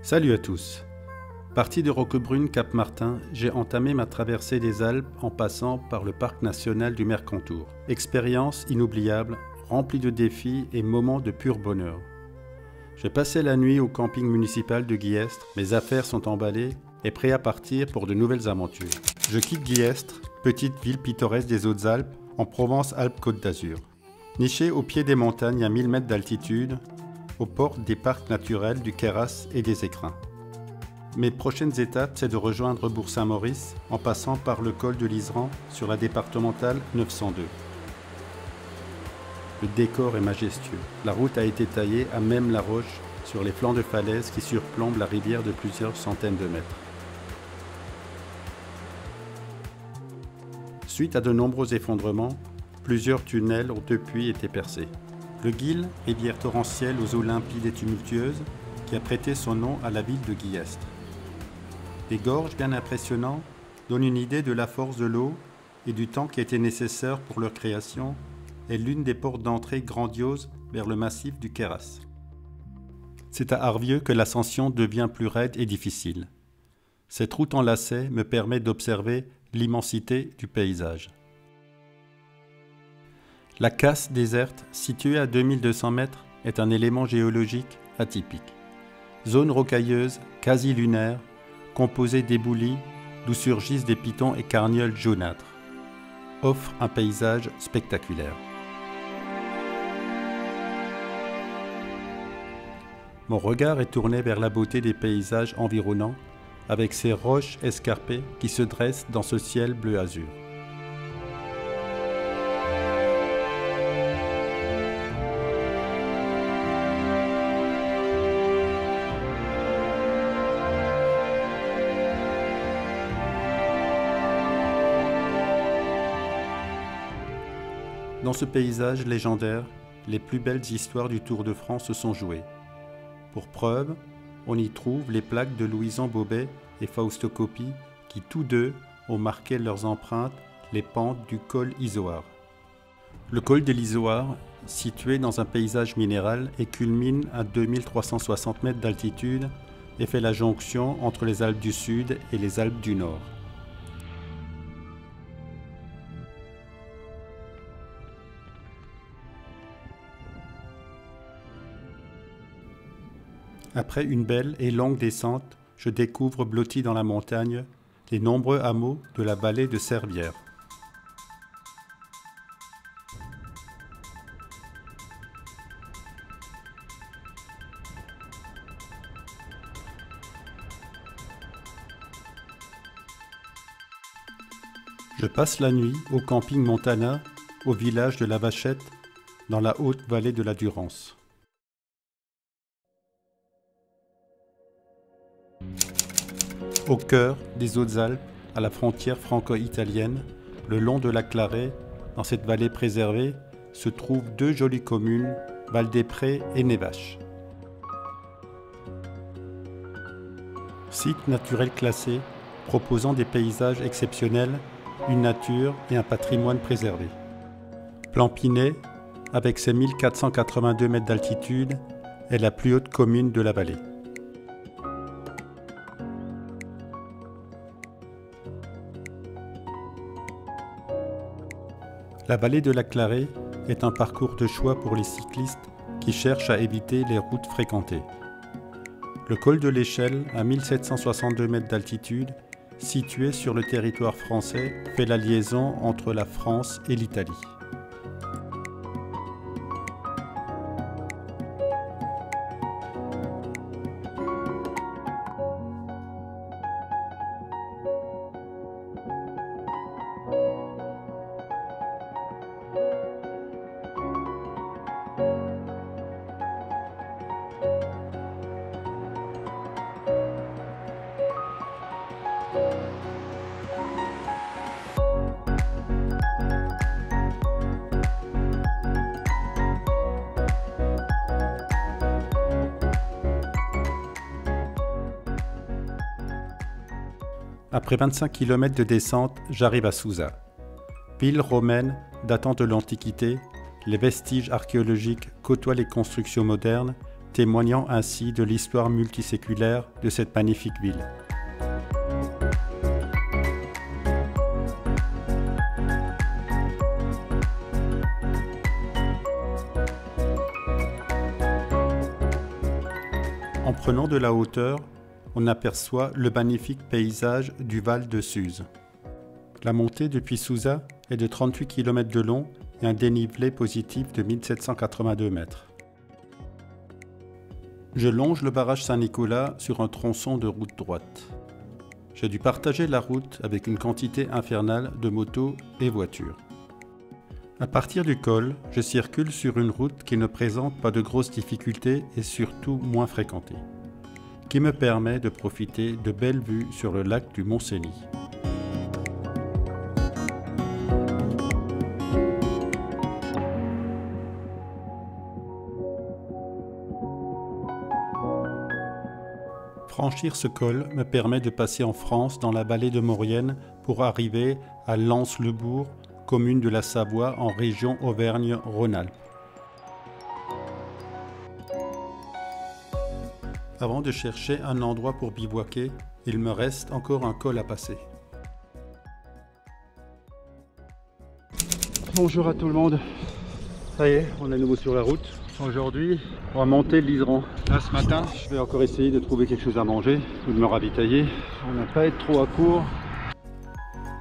Salut à tous. Parti de Roquebrune-Cap-Martin, j'ai entamé ma traversée des Alpes en passant par le parc national du Mercantour. Expérience inoubliable, remplie de défis et moments de pur bonheur. J'ai passé la nuit au camping municipal de Guillestre, mes affaires sont emballées et prêt à partir pour de nouvelles aventures. Je quitte Guillestre, petite ville pittoresque des Hautes-Alpes, en Provence-Alpes-Côte d'Azur. Nichée au pied des montagnes à 1000 mètres d'altitude, aux portes des parcs naturels du Queyras et des Écrins. Mes prochaines étapes, c'est de rejoindre Bourg-Saint-Maurice en passant par le col de l'Iseran sur la départementale 902. Le décor est majestueux. La route a été taillée à même la roche sur les flancs de falaise qui surplombent la rivière de plusieurs centaines de mètres. Suite à de nombreux effondrements, plusieurs tunnels ont depuis été percés. Le Guil, rivière torrentielle aux eaux limpides et tumultueuses, qui a prêté son nom à la ville de Guillestre. Des gorges bien impressionnantes donnent une idée de la force de l'eau et du temps qui a été nécessaire pour leur création, est l'une des portes d'entrée grandioses vers le massif du Queyras. C'est à Arvieux que l'ascension devient plus raide et difficile. Cette route en lacet me permet d'observer l'immensité du paysage. La Casse déserte, située à 2200 mètres, est un élément géologique atypique. Zone rocailleuse, quasi lunaire, composée d'éboulis d'où surgissent des pitons et carnioles jaunâtres, offre un paysage spectaculaire. Mon regard est tourné vers la beauté des paysages environnants, avec ces roches escarpées qui se dressent dans ce ciel bleu azur. Dans ce paysage légendaire, les plus belles histoires du Tour de France se sont jouées. Pour preuve, on y trouve les plaques de Louison Bobet et Fausto Coppi qui tous deux ont marqué leurs empreintes les pentes du col Izoard. Le col de l'Izoard, situé dans un paysage minéral et culmine à 2360 mètres d'altitude et fait la jonction entre les Alpes du Sud et les Alpes du Nord. Après une belle et longue descente, je découvre blotti dans la montagne les nombreux hameaux de la vallée de Servières. Je passe la nuit au camping Montana, au village de la Vachette, dans la haute vallée de la Durance. Au cœur des Hautes-Alpes, à la frontière franco-italienne, le long de la Clarée, dans cette vallée préservée, se trouvent deux jolies communes, Val-des-Prés et Névache. Site naturel classé, proposant des paysages exceptionnels, une nature et un patrimoine préservé. Planpinet, avec ses 1482 mètres d'altitude, est la plus haute commune de la vallée. La vallée de la Clarée est un parcours de choix pour les cyclistes qui cherchent à éviter les routes fréquentées. Le col de l'Échelle, à 1762 mètres d'altitude, situé sur le territoire français, fait la liaison entre la France et l'Italie. Après 25 km de descente, j'arrive à Souza. Ville romaine datant de l'Antiquité, les vestiges archéologiques côtoient les constructions modernes témoignant ainsi de l'histoire multiséculaire de cette magnifique ville. En prenant de la hauteur, on aperçoit le magnifique paysage du Val de Suse. La montée depuis Souza est de 38 km de long et un dénivelé positif de 1782 mètres. Je longe le barrage Saint-Nicolas sur un tronçon de route droite. J'ai dû partager la route avec une quantité infernale de motos et voitures. À partir du col, je circule sur une route qui ne présente pas de grosses difficultés et surtout moins fréquentée, qui me permet de profiter de belles vues sur le lac du Mont-Cenis. Franchir ce col me permet de passer en France dans la vallée de Maurienne pour arriver à Lens-le-Bourg, commune de la Savoie en région Auvergne-Rhône-Alpes. Avant de chercher un endroit pour bivouaquer, il me reste encore un col à passer. Bonjour à tout le monde. Ça y est, on est à nouveau sur la route. Aujourd'hui, on va monter l'Iseran. Là, ce matin, je vais encore essayer de trouver quelque chose à manger ou de me ravitailler. On n'a pas être trop à court.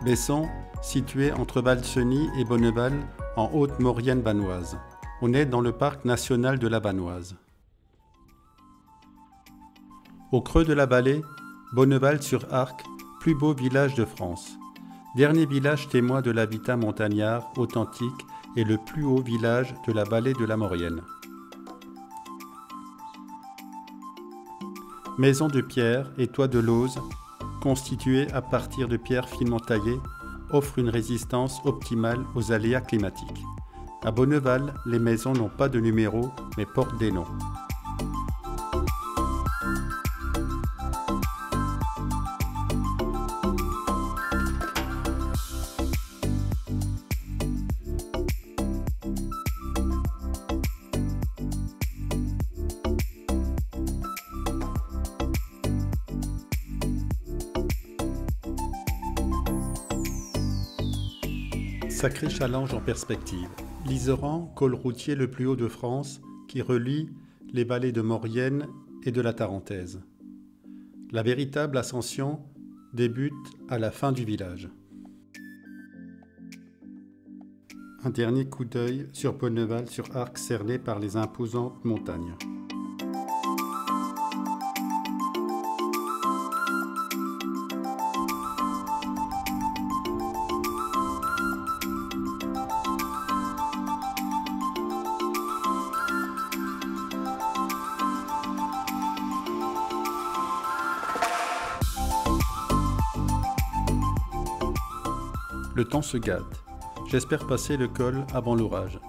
Besson, situé entre Valseny et Bonneval, en Haute-Maurienne vanoise. On est dans le parc national de la Vanoise. Au creux de la vallée, Bonneval-sur-Arc, plus beau village de France. Dernier village témoin de l'habitat montagnard authentique et le plus haut village de la vallée de la Maurienne. Maison de pierre et toit de lauze, constituée à partir de pierres finement taillées, offre une résistance optimale aux aléas climatiques. À Bonneval, les maisons n'ont pas de numéro, mais portent des noms. Sacré challenge en perspective. L'Iseran, col routier le plus haut de France, qui relie les vallées de Maurienne et de la Tarentaise. La véritable ascension débute à la fin du village. Un dernier coup d'œil sur Bonneval-sur-Arc cerné par les imposantes montagnes. Le temps se gâte. J'espère passer le col avant l'orage.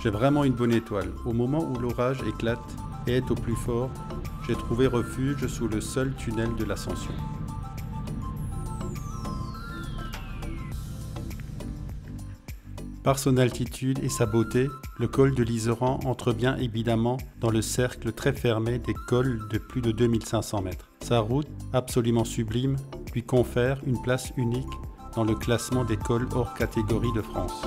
J'ai vraiment une bonne étoile. Au moment où l'orage éclate et est au plus fort, j'ai trouvé refuge sous le seul tunnel de l'ascension. Par son altitude et sa beauté, le col de l'Iseran entre bien évidemment dans le cercle très fermé des cols de plus de 2500 mètres. Sa route, absolument sublime, lui confère une place unique dans le classement des cols hors catégorie de France.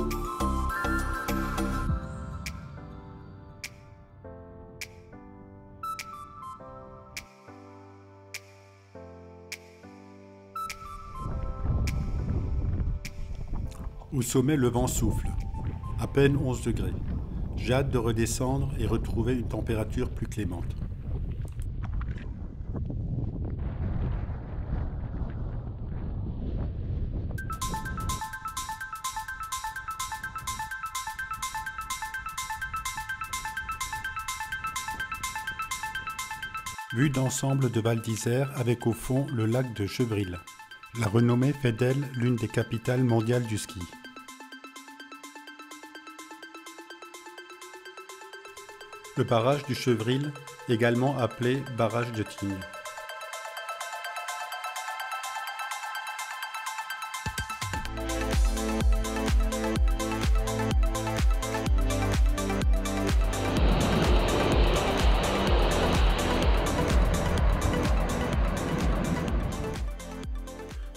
Au sommet, le vent souffle, à peine 11 degrés. J'ai hâte de redescendre et retrouver une température plus clémente. Vue d'ensemble de Val d'Isère avec au fond le lac de Chevril. La renommée fait d'elle l'une des capitales mondiales du ski. Le barrage du Chevril, également appelé barrage de Tignes.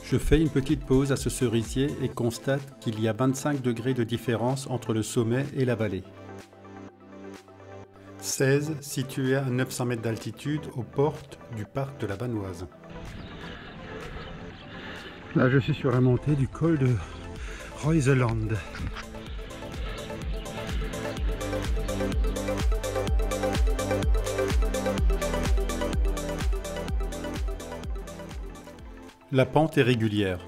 Je fais une petite pause à ce cerisier et constate qu'il y a 25 degrés de différence entre le sommet et la vallée. 16, situé à 900 mètres d'altitude aux portes du parc de la Vanoise. Là, je suis sur la montée du col de Reuseland. La pente est régulière.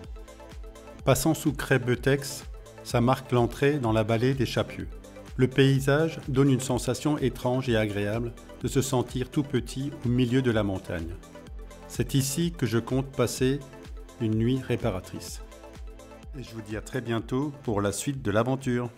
Passant sous Crêt-Betex, ça marque l'entrée dans la vallée des Chapieux. Le paysage donne une sensation étrange et agréable de se sentir tout petit au milieu de la montagne. C'est ici que je compte passer une nuit réparatrice. Et je vous dis à très bientôt pour la suite de l'aventure.